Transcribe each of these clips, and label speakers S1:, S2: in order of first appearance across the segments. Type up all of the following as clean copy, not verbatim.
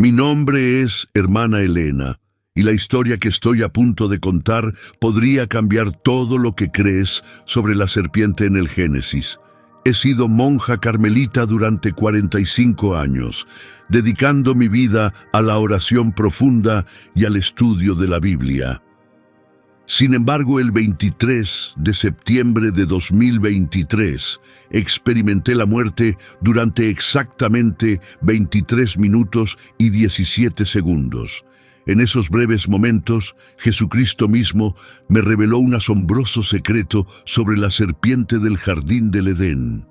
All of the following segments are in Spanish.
S1: Mi nombre es hermana Elena, y la historia que estoy a punto de contar podría cambiar todo lo que crees sobre la serpiente en el Génesis. He sido monja carmelita durante 45 años, dedicando mi vida a la oración profunda y al estudio de la Biblia. Sin embargo, el 23 de septiembre de 2023, experimenté la muerte durante exactamente 23 minutos y 17 segundos. En esos breves momentos, Jesucristo mismo me reveló un asombroso secreto sobre la serpiente del jardín del Edén.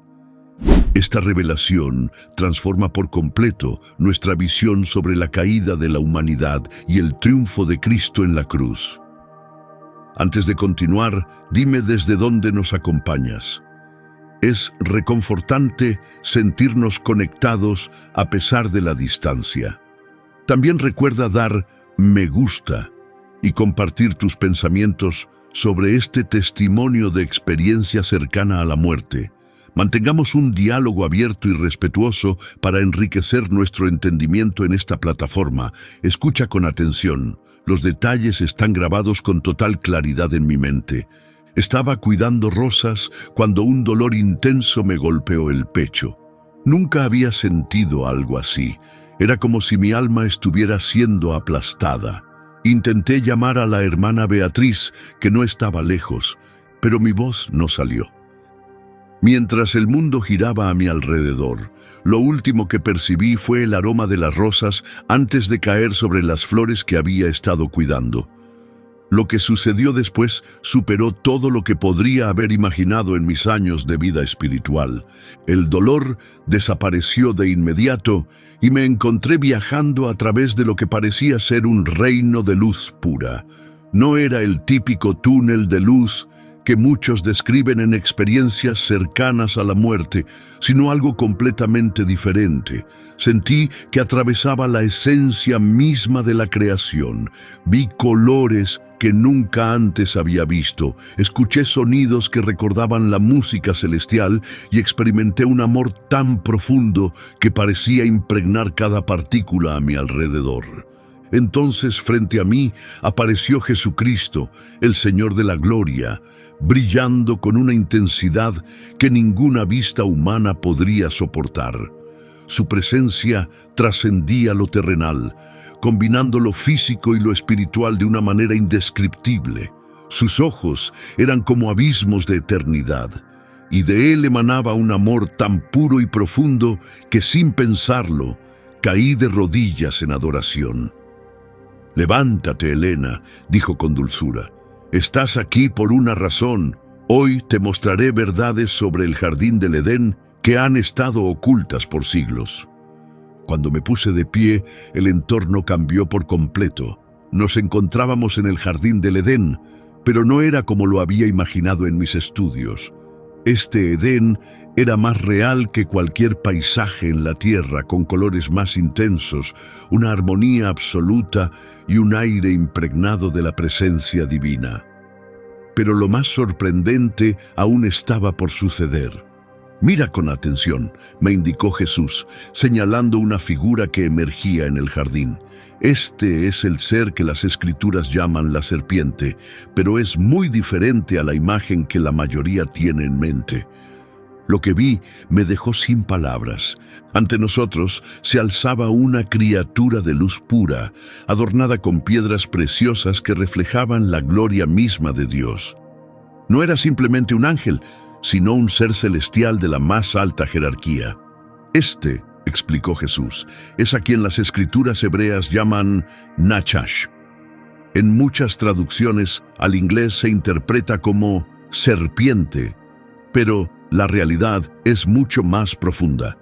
S1: Esta revelación transforma por completo nuestra visión sobre la caída de la humanidad y el triunfo de Cristo en la cruz. Antes de continuar, dime desde dónde nos acompañas. Es reconfortante sentirnos conectados a pesar de la distancia. También recuerda dar me gusta y compartir tus pensamientos sobre este testimonio de experiencia cercana a la muerte. Mantengamos un diálogo abierto y respetuoso para enriquecer nuestro entendimiento en esta plataforma. Escucha con atención. Los detalles están grabados con total claridad en mi mente. Estaba cuidando rosas cuando un dolor intenso me golpeó el pecho. Nunca había sentido algo así. Era como si mi alma estuviera siendo aplastada. Intenté llamar a la hermana Beatriz, que no estaba lejos, pero mi voz no salió. Mientras el mundo giraba a mi alrededor, lo último que percibí fue el aroma de las rosas antes de caer sobre las flores que había estado cuidando. Lo que sucedió después superó todo lo que podría haber imaginado en mis años de vida espiritual. El dolor desapareció de inmediato y me encontré viajando a través de lo que parecía ser un reino de luz pura. No era el típico túnel de luz que muchos describen en experiencias cercanas a la muerte, sino algo completamente diferente. Sentí que atravesaba la esencia misma de la creación. Vi colores que nunca antes había visto. Escuché sonidos que recordaban la música celestial y experimenté un amor tan profundo que parecía impregnar cada partícula a mi alrededor. Entonces, frente a mí, apareció Jesucristo, el Señor de la Gloria, brillando con una intensidad que ninguna vista humana podría soportar. Su presencia trascendía lo terrenal, combinando lo físico y lo espiritual de una manera indescriptible. Sus ojos eran como abismos de eternidad, y de él emanaba un amor tan puro y profundo que sin pensarlo, caí de rodillas en adoración. «Levántate, Elena», dijo con dulzura. «Estás aquí por una razón. Hoy te mostraré verdades sobre el jardín del Edén que han estado ocultas por siglos». Cuando me puse de pie, el entorno cambió por completo. Nos encontrábamos en el jardín del Edén, pero no era como lo había imaginado en mis estudios. Este Edén era más real que cualquier paisaje en la tierra, con colores más intensos, una armonía absoluta y un aire impregnado de la presencia divina. Pero lo más sorprendente aún estaba por suceder. «Mira con atención», me indicó Jesús, señalando una figura que emergía en el jardín. Este es el ser que las Escrituras llaman la serpiente, pero es muy diferente a la imagen que la mayoría tiene en mente. Lo que vi me dejó sin palabras. Ante nosotros se alzaba una criatura de luz pura, adornada con piedras preciosas que reflejaban la gloria misma de Dios. No era simplemente un ángel, sino un ser celestial de la más alta jerarquía. Este, explicó Jesús, es a quien las escrituras hebreas llaman Nachash. En muchas traducciones al inglés se interpreta como serpiente, pero la realidad es mucho más profunda.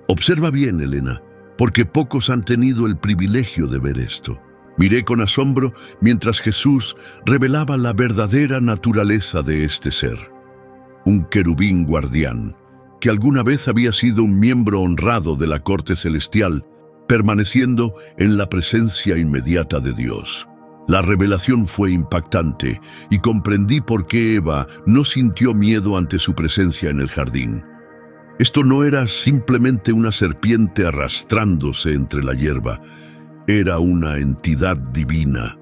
S1: Observa bien, Elena, porque pocos han tenido el privilegio de ver esto. Miré con asombro mientras Jesús revelaba la verdadera naturaleza de este ser. Un querubín guardián, que alguna vez había sido un miembro honrado de la corte celestial, permaneciendo en la presencia inmediata de Dios. La revelación fue impactante y comprendí por qué Eva no sintió miedo ante su presencia en el jardín. Esto no era simplemente una serpiente arrastrándose entre la hierba, Era una entidad divina,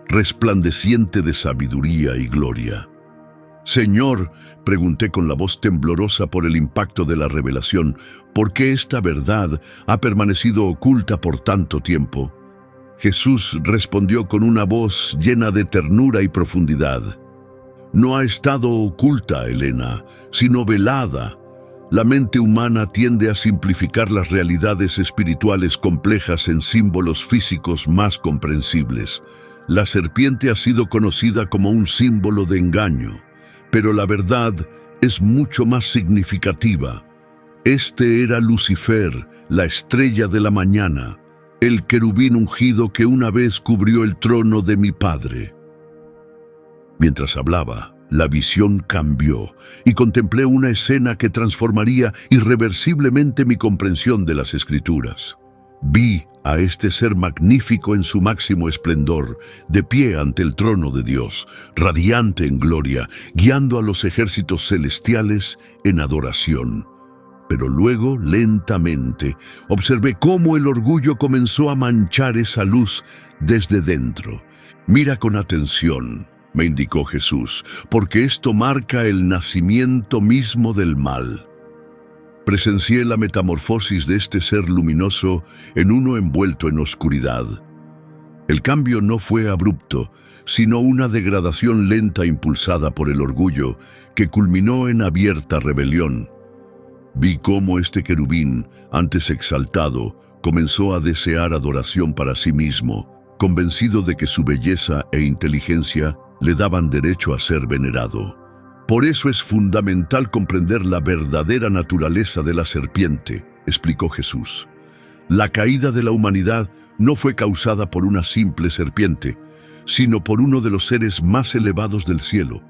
S1: resplandeciente de sabiduría y gloria. «Señor», pregunté con la voz temblorosa por el impacto de la revelación, «¿por qué esta verdad ha permanecido oculta por tanto tiempo?». Jesús respondió con una voz llena de ternura y profundidad. «No ha estado oculta, Helena, sino velada. La mente humana tiende a simplificar las realidades espirituales complejas en símbolos físicos más comprensibles. La serpiente ha sido conocida como un símbolo de engaño, pero la verdad es mucho más significativa. Este era Lucifer, la estrella de la mañana, el querubín ungido que una vez cubrió el trono de mi Padre». Mientras hablaba, la visión cambió y contemplé una escena que transformaría irreversiblemente mi comprensión de las Escrituras. Vi a este ser magnífico en su máximo esplendor, de pie ante el trono de Dios, radiante en gloria, guiando a los ejércitos celestiales en adoración. Pero luego, lentamente, observé cómo el orgullo comenzó a manchar esa luz desde dentro. «Mira con atención», me indicó Jesús, «porque esto marca el nacimiento mismo del mal». Presencié la metamorfosis de este ser luminoso en uno envuelto en oscuridad. El cambio no fue abrupto, sino una degradación lenta impulsada por el orgullo que culminó en abierta rebelión. Vi cómo este querubín, antes exaltado, comenzó a desear adoración para sí mismo, convencido de que su belleza e inteligencia le daban derecho a ser venerado. Por eso es fundamental comprender la verdadera naturaleza de la serpiente, explicó Jesús. La caída de la humanidad no fue causada por una simple serpiente, sino por uno de los seres más elevados del cielo,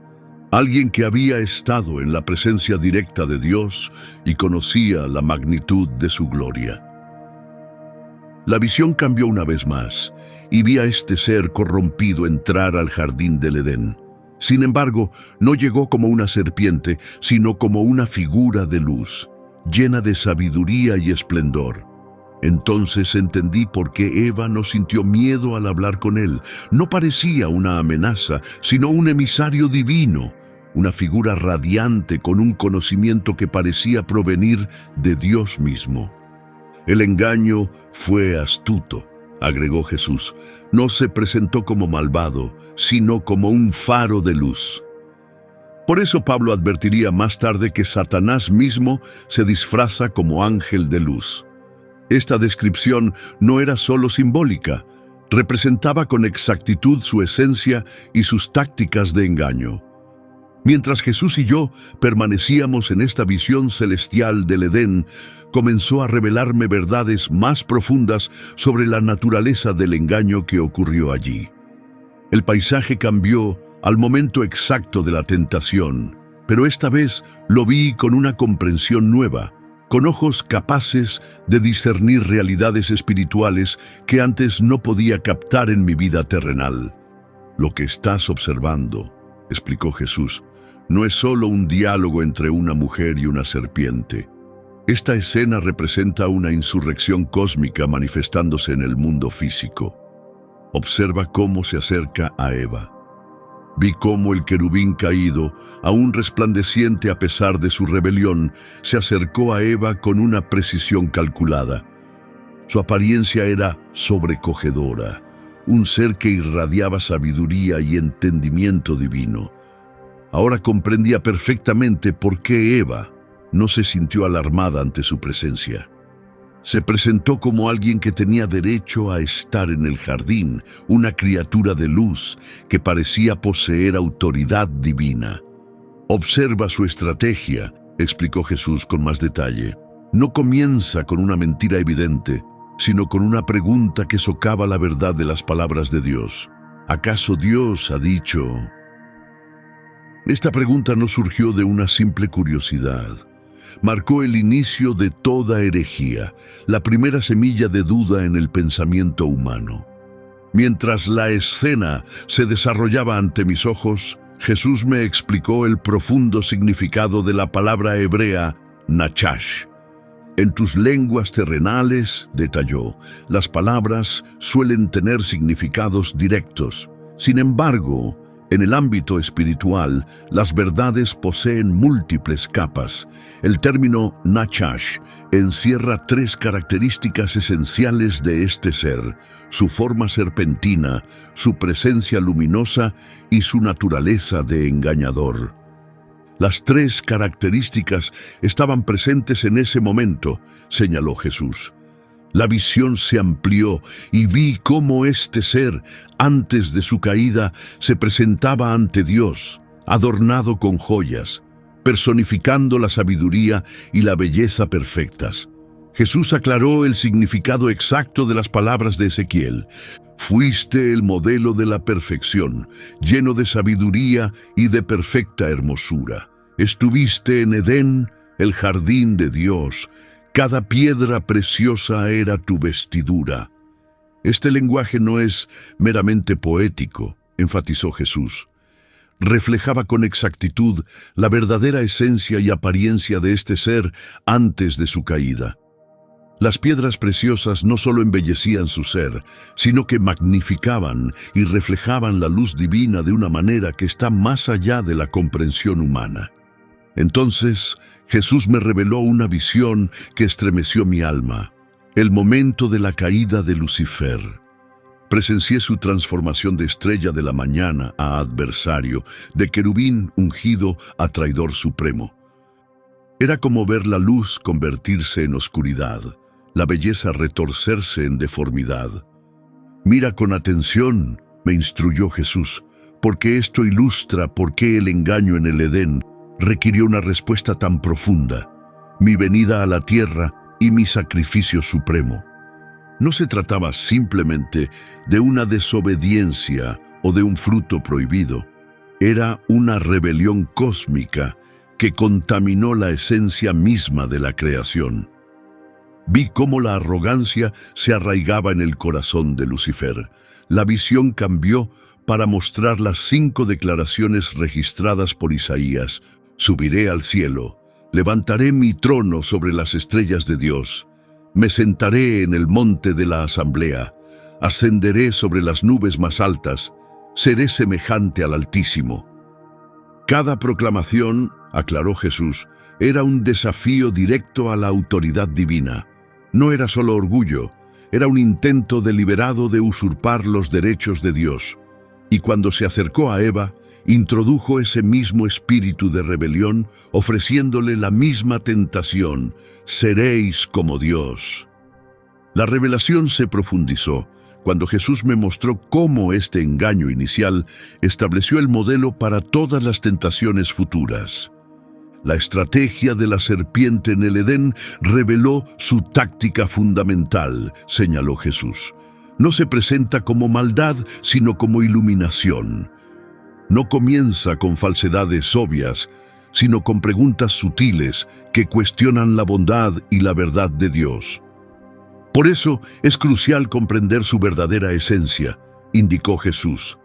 S1: alguien que había estado en la presencia directa de Dios y conocía la magnitud de su gloria. La visión cambió una vez más, y vi a este ser corrompido entrar al jardín del Edén. Sin embargo, no llegó como una serpiente, sino como una figura de luz, llena de sabiduría y esplendor. Entonces entendí por qué Eva no sintió miedo al hablar con él. No parecía una amenaza, sino un emisario divino, una figura radiante con un conocimiento que parecía provenir de Dios mismo. «El engaño fue astuto», agregó Jesús. «No se presentó como malvado, sino como un faro de luz». Por eso Pablo advertiría más tarde que Satanás mismo se disfraza como ángel de luz. Esta descripción no era solo simbólica, representaba con exactitud su esencia y sus tácticas de engaño. Mientras Jesús y yo permanecíamos en esta visión celestial del Edén, comenzó a revelarme verdades más profundas sobre la naturaleza del engaño que ocurrió allí. El paisaje cambió al momento exacto de la tentación, pero esta vez lo vi con una comprensión nueva, con ojos capaces de discernir realidades espirituales que antes no podía captar en mi vida terrenal. «Lo que estás observando», explicó Jesús, «no es solo un diálogo entre una mujer y una serpiente. Esta escena representa una insurrección cósmica manifestándose en el mundo físico. Observa cómo se acerca a Eva. Vi cómo el querubín caído, aún resplandeciente a pesar de su rebelión, se acercó a Eva con una precisión calculada. Su apariencia era sobrecogedora, un ser que irradiaba sabiduría y entendimiento divino. Ahora comprendía perfectamente por qué Eva no se sintió alarmada ante su presencia. Se presentó como alguien que tenía derecho a estar en el jardín, una criatura de luz que parecía poseer autoridad divina. «Observa su estrategia», explicó Jesús con más detalle. «No comienza con una mentira evidente, sino con una pregunta que socava la verdad de las palabras de Dios. ¿Acaso Dios ha dicho...?» Esta pregunta no surgió de una simple curiosidad. Marcó el inicio de toda herejía, la primera semilla de duda en el pensamiento humano. Mientras la escena se desarrollaba ante mis ojos, Jesús me explicó el profundo significado de la palabra hebrea Nachash. En tus lenguas terrenales, detalló, las palabras suelen tener significados directos. Sin embargo, en el ámbito espiritual, las verdades poseen múltiples capas. El término Nachash encierra 3 características esenciales de este ser: su forma serpentina, su presencia luminosa y su naturaleza de engañador. Las 3 características estaban presentes en ese momento, señaló Jesús. La visión se amplió y vi cómo este ser, antes de su caída, se presentaba ante Dios, adornado con joyas, personificando la sabiduría y la belleza perfectas. Jesús aclaró el significado exacto de las palabras de Ezequiel. Fuiste el modelo de la perfección, lleno de sabiduría y de perfecta hermosura. Estuviste en Edén, el jardín de Dios. Cada piedra preciosa era tu vestidura. Este lenguaje no es meramente poético, enfatizó Jesús. Reflejaba con exactitud la verdadera esencia y apariencia de este ser antes de su caída. Las piedras preciosas no solo embellecían su ser, sino que magnificaban y reflejaban la luz divina de una manera que está más allá de la comprensión humana. Entonces, Jesús me reveló una visión que estremeció mi alma, el momento de la caída de Lucifer. Presencié su transformación de estrella de la mañana a adversario, de querubín ungido a traidor supremo. Era como ver la luz convertirse en oscuridad, la belleza retorcerse en deformidad. Mira con atención, me instruyó Jesús, porque esto ilustra por qué el engaño en el Edén requirió una respuesta tan profunda, mi venida a la tierra y mi sacrificio supremo. No se trataba simplemente de una desobediencia o de un fruto prohibido. Era una rebelión cósmica que contaminó la esencia misma de la creación. Vi cómo la arrogancia se arraigaba en el corazón de Lucifer. La visión cambió para mostrar las 5 declaraciones registradas por Isaías. Subiré al cielo, levantaré mi trono sobre las estrellas de Dios, me sentaré en el monte de la asamblea, ascenderé sobre las nubes más altas, seré semejante al Altísimo. Cada proclamación, aclaró Jesús, era un desafío directo a la autoridad divina. No era solo orgullo, era un intento deliberado de usurpar los derechos de Dios. Y cuando se acercó a Eva, introdujo ese mismo espíritu de rebelión, ofreciéndole la misma tentación: seréis como Dios. La revelación se profundizó cuando Jesús me mostró cómo este engaño inicial estableció el modelo para todas las tentaciones futuras. La estrategia de la serpiente en el Edén reveló su táctica fundamental, señaló Jesús. No se presenta como maldad, sino como iluminación. No comienza con falsedades obvias, sino con preguntas sutiles que cuestionan la bondad y la verdad de Dios. Por eso es crucial comprender su verdadera esencia, indicó Jesús,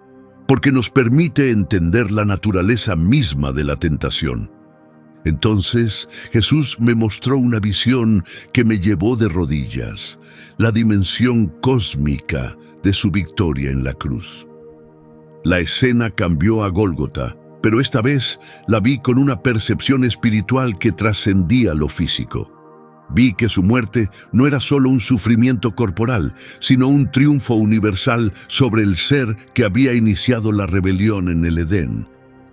S1: porque nos permite entender la naturaleza misma de la tentación. Entonces Jesús me mostró una visión que me llevó de rodillas, la dimensión cósmica de su victoria en la cruz. La escena cambió a Gólgota, pero esta vez la vi con una percepción espiritual que trascendía lo físico. Vi que su muerte no era solo un sufrimiento corporal, sino un triunfo universal sobre el ser que había iniciado la rebelión en el Edén.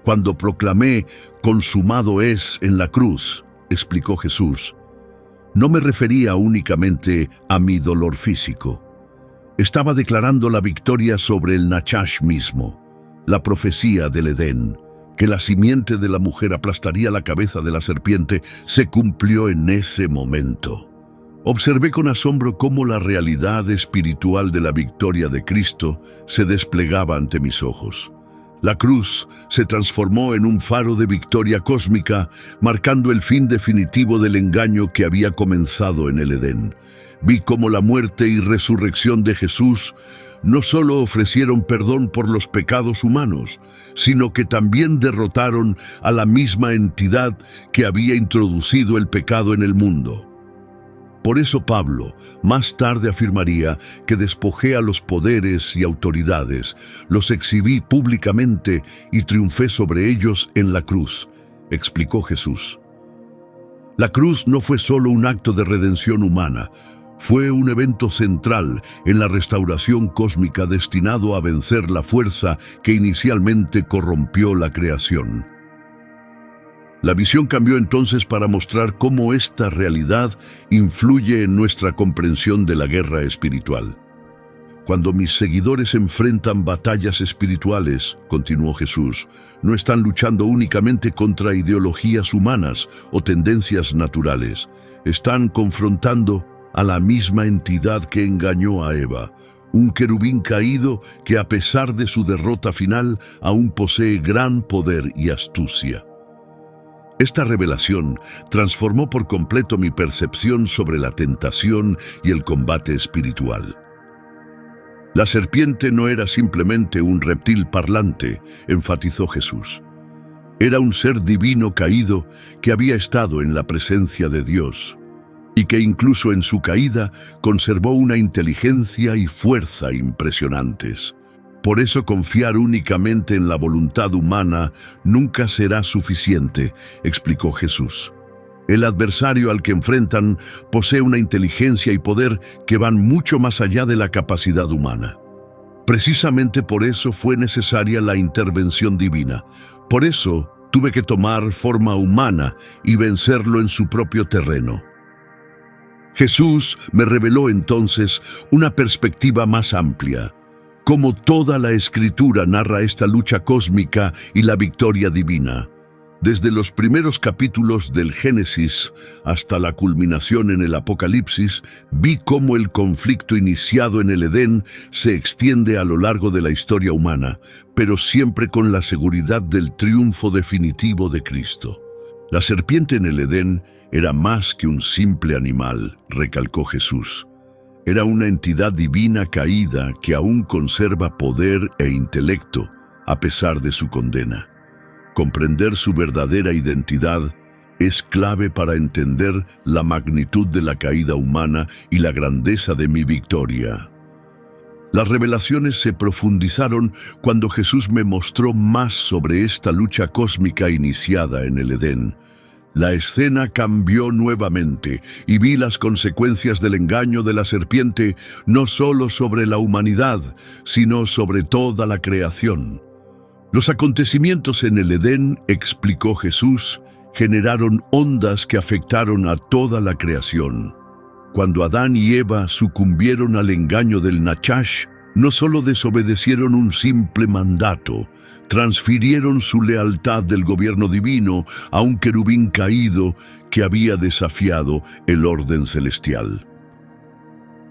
S1: Cuando proclamé «consumado es» en la cruz, explicó Jesús, no me refería únicamente a mi dolor físico. Estaba declarando la victoria sobre el Nachash mismo, la profecía del Edén, que la simiente de la mujer aplastaría la cabeza de la serpiente, se cumplió en ese momento. Observé con asombro cómo la realidad espiritual de la victoria de Cristo se desplegaba ante mis ojos. La cruz se transformó en un faro de victoria cósmica, marcando el fin definitivo del engaño que había comenzado en el Edén. Vi cómo la muerte y resurrección de Jesús no solo ofrecieron perdón por los pecados humanos, sino que también derrotaron a la misma entidad que había introducido el pecado en el mundo. Por eso Pablo más tarde afirmaría que despojé a los poderes y autoridades, los exhibí públicamente y triunfé sobre ellos en la cruz, explicó Jesús. La cruz no fue solo un acto de redención humana, fue un evento central en la restauración cósmica destinado a vencer la fuerza que inicialmente corrompió la creación. La visión cambió entonces para mostrar cómo esta realidad influye en nuestra comprensión de la guerra espiritual. Cuando mis seguidores enfrentan batallas espirituales, continuó Jesús, no están luchando únicamente contra ideologías humanas o tendencias naturales. Están confrontando a la misma entidad que engañó a Eva, un querubín caído que a pesar de su derrota final aún posee gran poder y astucia. Esta revelación transformó por completo mi percepción sobre la tentación y el combate espiritual. La serpiente no era simplemente un reptil parlante, enfatizó Jesús. Era un ser divino caído que había estado en la presencia de Dios y que incluso en su caída conservó una inteligencia y fuerza impresionantes. Por eso confiar únicamente en la voluntad humana nunca será suficiente, explicó Jesús. El adversario al que enfrentan posee una inteligencia y poder que van mucho más allá de la capacidad humana. Precisamente por eso fue necesaria la intervención divina. Por eso tuve que tomar forma humana y vencerlo en su propio terreno. Jesús me reveló entonces una perspectiva más amplia, cómo toda la Escritura narra esta lucha cósmica y la victoria divina. Desde los primeros capítulos del Génesis hasta la culminación en el Apocalipsis, vi cómo el conflicto iniciado en el Edén se extiende a lo largo de la historia humana, pero siempre con la seguridad del triunfo definitivo de Cristo. La serpiente en el Edén era más que un simple animal, recalcó Jesús. Era una entidad divina caída que aún conserva poder e intelecto, a pesar de su condena. Comprender su verdadera identidad es clave para entender la magnitud de la caída humana y la grandeza de mi victoria. Las revelaciones se profundizaron cuando Jesús me mostró más sobre esta lucha cósmica iniciada en el Edén. La escena cambió nuevamente y vi las consecuencias del engaño de la serpiente no solo sobre la humanidad, sino sobre toda la creación. Los acontecimientos en el Edén, explicó Jesús, generaron ondas que afectaron a toda la creación. Cuando Adán y Eva sucumbieron al engaño del Nachash, no solo desobedecieron un simple mandato, transfirieron su lealtad del gobierno divino a un querubín caído que había desafiado el orden celestial.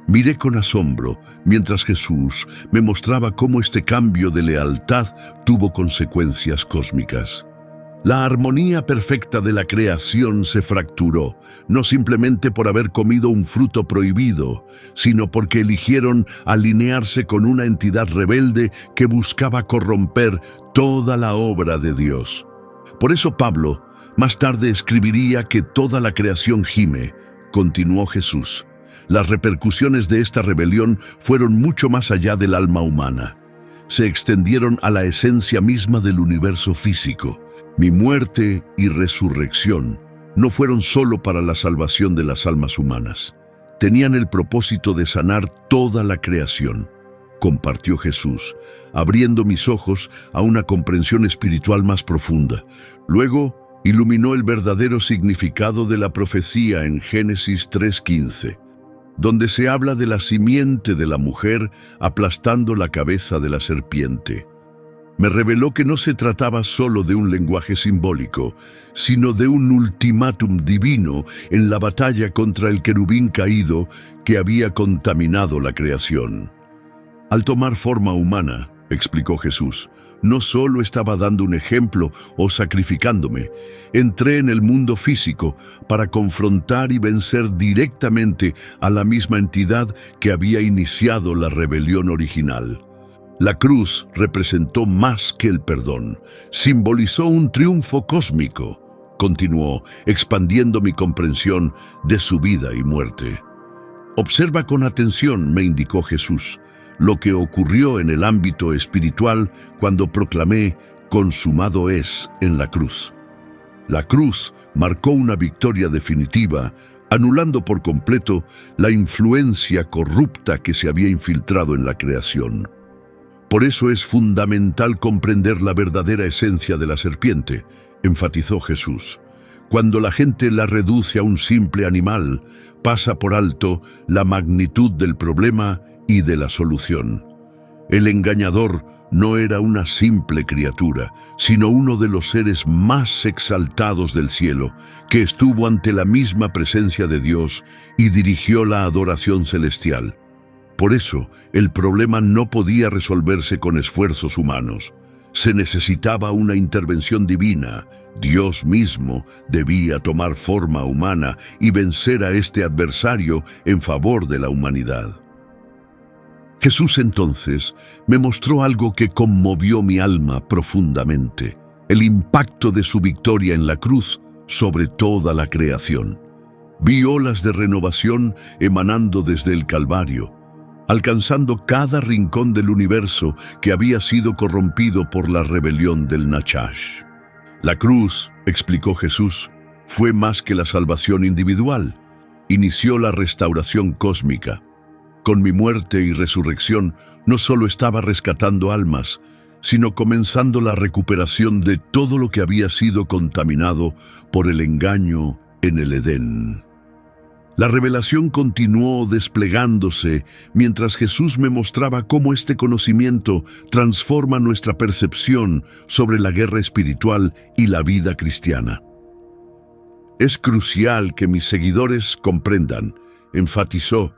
S1: Miré con asombro mientras Jesús me mostraba cómo este cambio de lealtad tuvo consecuencias cósmicas. La armonía perfecta de la creación se fracturó, no simplemente por haber comido un fruto prohibido, sino porque eligieron alinearse con una entidad rebelde que buscaba corromper toda la obra de Dios. Por eso Pablo más tarde escribiría que toda la creación gime, continuó Jesús. Las repercusiones de esta rebelión fueron mucho más allá del alma humana. Se extendieron a la esencia misma del universo físico. Mi muerte y resurrección no fueron solo para la salvación de las almas humanas. Tenían el propósito de sanar toda la creación, compartió Jesús, abriendo mis ojos a una comprensión espiritual más profunda. Luego, iluminó el verdadero significado de la profecía en Génesis 3:15. Donde se habla de la simiente de la mujer aplastando la cabeza de la serpiente. Me reveló que no se trataba solo de un lenguaje simbólico, sino de un ultimátum divino en la batalla contra el querubín caído que había contaminado la creación. Al tomar forma humana, explicó Jesús, no solo estaba dando un ejemplo o sacrificándome, entré en el mundo físico para confrontar y vencer directamente a la misma entidad que había iniciado la rebelión original. La cruz representó más que el perdón, simbolizó un triunfo cósmico, continuó, expandiendo mi comprensión de su vida y muerte. Observa con atención, me indicó Jesús, lo que ocurrió en el ámbito espiritual cuando proclamé «consumado es» en la cruz. La cruz marcó una victoria definitiva, anulando por completo la influencia corrupta que se había infiltrado en la creación. Por eso es fundamental comprender la verdadera esencia de la serpiente, enfatizó Jesús. Cuando la gente la reduce a un simple animal, pasa por alto la magnitud del problema y de la solución. El engañador no era una simple criatura, sino uno de los seres más exaltados del cielo, que estuvo ante la misma presencia de Dios y dirigió la adoración celestial. Por eso, el problema no podía resolverse con esfuerzos humanos. Se necesitaba una intervención divina. Dios mismo debía tomar forma humana y vencer a este adversario en favor de la humanidad. Jesús entonces me mostró algo que conmovió mi alma profundamente: el impacto de su victoria en la cruz sobre toda la creación. Vi olas de renovación emanando desde el Calvario, alcanzando cada rincón del universo que había sido corrompido por la rebelión del Nachash. La cruz, explicó Jesús, fue más que la salvación individual. Inició la restauración cósmica. Con mi muerte y resurrección, no solo estaba rescatando almas, sino comenzando la recuperación de todo lo que había sido contaminado por el engaño en el Edén. La revelación continuó desplegándose mientras Jesús me mostraba cómo este conocimiento transforma nuestra percepción sobre la guerra espiritual y la vida cristiana. Es crucial que mis seguidores comprendan, enfatizó,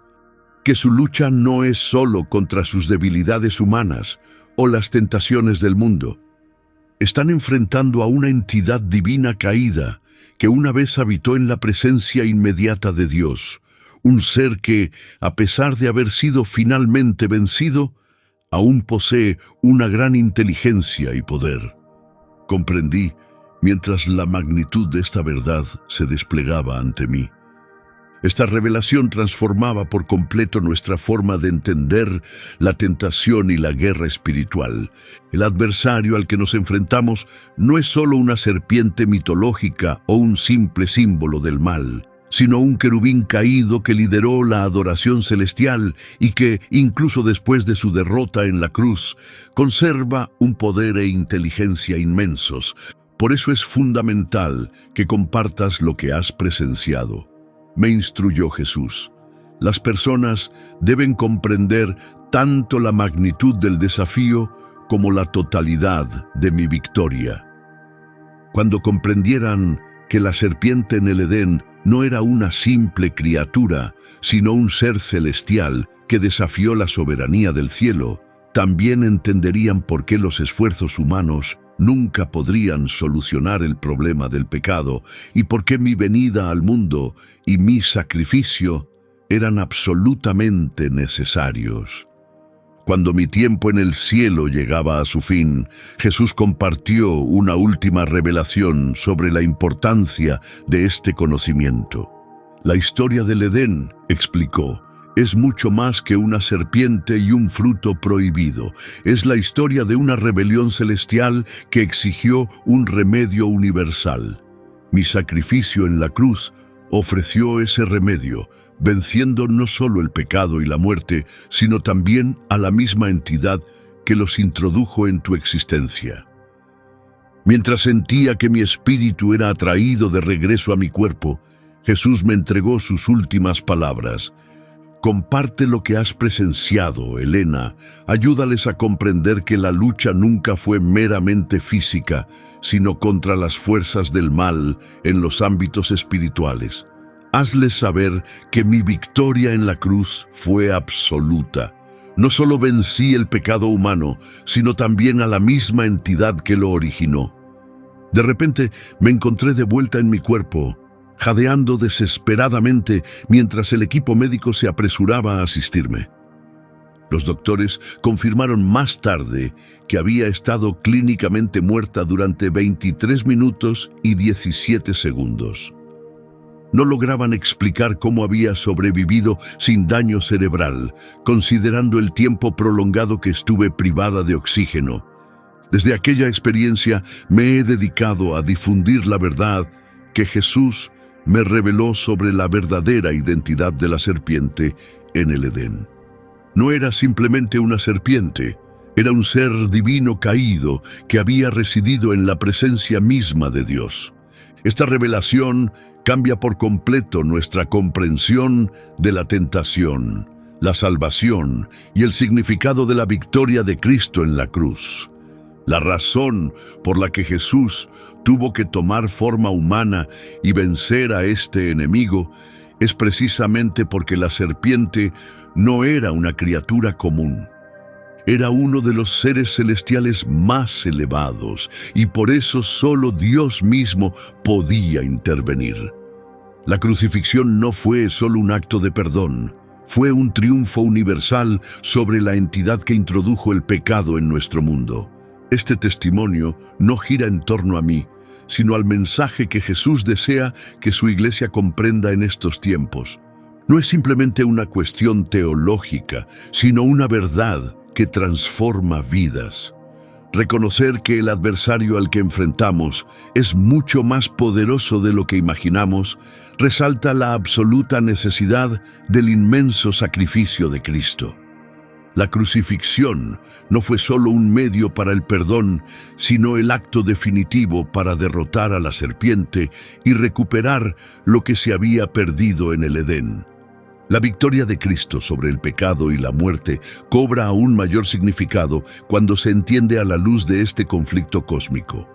S1: que su lucha no es solo contra sus debilidades humanas o las tentaciones del mundo. Están enfrentando a una entidad divina caída que una vez habitó en la presencia inmediata de Dios, un ser que, a pesar de haber sido finalmente vencido, aún posee una gran inteligencia y poder. Comprendí mientras la magnitud de esta verdad se desplegaba ante mí. Esta revelación transformaba por completo nuestra forma de entender la tentación y la guerra espiritual. El adversario al que nos enfrentamos no es solo una serpiente mitológica o un simple símbolo del mal, sino un querubín caído que lideró la adoración celestial y que, incluso después de su derrota en la cruz, conserva un poder e inteligencia inmensos. Por eso es fundamental que compartas lo que has presenciado. Me instruyó Jesús. Las personas deben comprender tanto la magnitud del desafío como la totalidad de mi victoria. Cuando comprendieran que la serpiente en el Edén no era una simple criatura, sino un ser celestial que desafió la soberanía del cielo, también entenderían por qué los esfuerzos humanos nunca podrían solucionar el problema del pecado y por qué mi venida al mundo y mi sacrificio eran absolutamente necesarios. Cuando mi tiempo en el cielo llegaba a su fin, Jesús compartió una última revelación sobre la importancia de este conocimiento. La historia del Edén, explicó, es mucho más que una serpiente y un fruto prohibido. Es la historia de una rebelión celestial que exigió un remedio universal. Mi sacrificio en la cruz ofreció ese remedio, venciendo no solo el pecado y la muerte, sino también a la misma entidad que los introdujo en tu existencia. Mientras sentía que mi espíritu era atraído de regreso a mi cuerpo, Jesús me entregó sus últimas palabras. Comparte lo que has presenciado, Elena. Ayúdales a comprender que la lucha nunca fue meramente física, sino contra las fuerzas del mal en los ámbitos espirituales. Hazles saber que mi victoria en la cruz fue absoluta. No solo vencí el pecado humano, sino también a la misma entidad que lo originó. De repente me encontré de vuelta en mi cuerpo, jadeando desesperadamente mientras el equipo médico se apresuraba a asistirme. Los doctores confirmaron más tarde que había estado clínicamente muerta durante 23 minutos y 17 segundos. No lograban explicar cómo había sobrevivido sin daño cerebral, considerando el tiempo prolongado que estuve privada de oxígeno. Desde aquella experiencia me he dedicado a difundir la verdad que Jesús me reveló sobre la verdadera identidad de la serpiente en el Edén. No era simplemente una serpiente, era un ser divino caído que había residido en la presencia misma de Dios. Esta revelación cambia por completo nuestra comprensión de la tentación, la salvación y el significado de la victoria de Cristo en la cruz. La razón por la que Jesús tuvo que tomar forma humana y vencer a este enemigo es precisamente porque la serpiente no era una criatura común. Era uno de los seres celestiales más elevados y por eso solo Dios mismo podía intervenir. La crucifixión no fue solo un acto de perdón, fue un triunfo universal sobre la entidad que introdujo el pecado en nuestro mundo. Este testimonio no gira en torno a mí, sino al mensaje que Jesús desea que su iglesia comprenda en estos tiempos. No es simplemente una cuestión teológica, sino una verdad que transforma vidas. Reconocer que el adversario al que enfrentamos es mucho más poderoso de lo que imaginamos, resalta la absoluta necesidad del inmenso sacrificio de Cristo. La crucifixión no fue solo un medio para el perdón, sino el acto definitivo para derrotar a la serpiente y recuperar lo que se había perdido en el Edén. La victoria de Cristo sobre el pecado y la muerte cobra aún mayor significado cuando se entiende a la luz de este conflicto cósmico.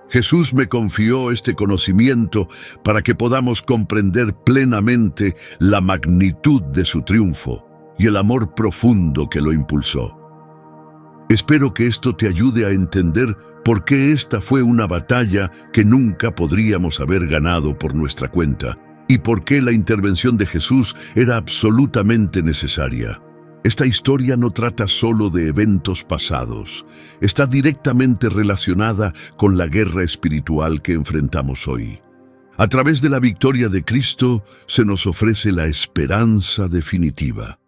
S1: Jesús me confió este conocimiento para que podamos comprender plenamente la magnitud de su triunfo y el amor profundo que lo impulsó. Espero que esto te ayude a entender por qué esta fue una batalla que nunca podríamos haber ganado por nuestra cuenta y por qué la intervención de Jesús era absolutamente necesaria. Esta historia no trata solo de eventos pasados, está directamente relacionada con la guerra espiritual que enfrentamos hoy. A través de la victoria de Cristo se nos ofrece la esperanza definitiva.